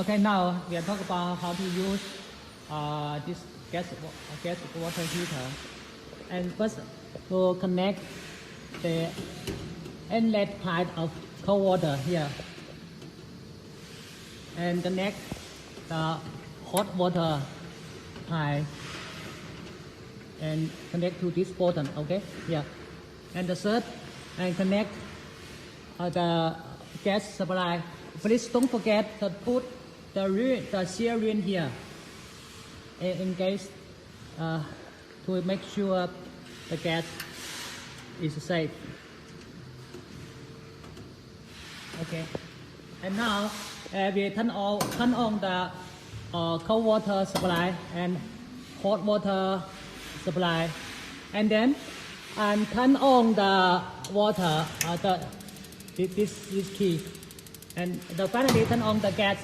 Okay, now we are talking about how to use this gas water heater. And first, to connect the inlet pipe of cold water here, and connect the hot water pipe, and connect to this button. Okay, yeah. And the third, and connect the gas supply. Please don't forget to put the steering here in case to make sure the gas is safe. Okay, and now we turn on the cold water supply and hot water supply, and then turn on the water. This is key, and finally turn on the gas.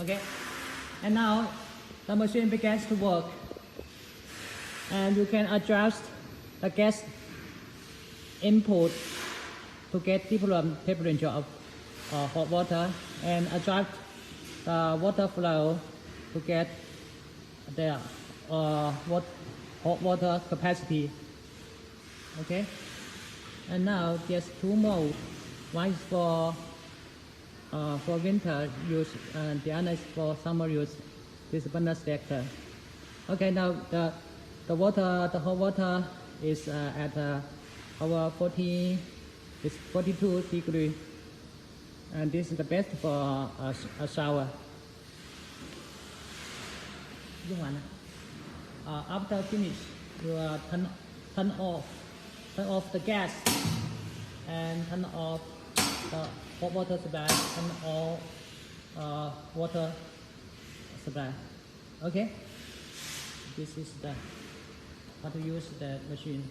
Okay, and now the machine begins to work, and you can adjust the gas input to get different temperature of hot water, and adjust the water flow to get the hot water capacity. Okay, and now there's two modes. One is for winter use, and the other is for summer use. This bonus sector. Okay, now the hot water is at over 42 degrees, and this is the best for a shower. After finish, you turn off the gas, and turn off the hot water supply, turn off water supply. Okay, this is how to use the machine.